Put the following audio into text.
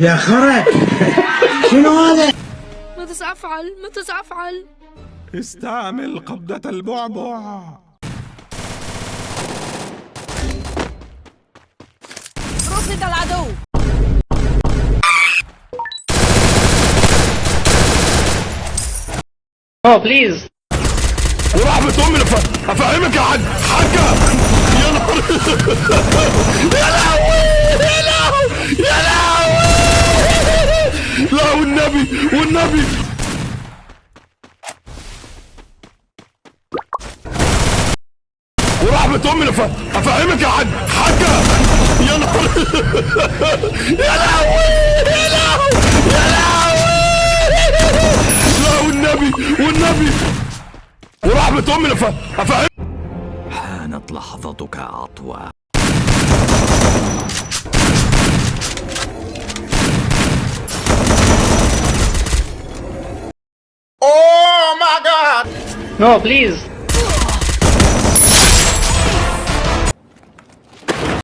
يا خرك شنو هذا؟ ماذا سأفعل؟ ماذا سأفعل؟ استعمل قبضة البعبع. رصد العدو. بليز. ورحمة أمي أفهمك يا حاجة. يا نهار يا لهوي يا لهوي يا لهوي. لا والنبي ورحمة أمي أفهمك يا حاجة. يا نهار يا لهوي يا لهوي يا لهوي. لا والنبي ورحمة أمي أفهمك. حانت لحظتك عطوة. Oh my God! No, please.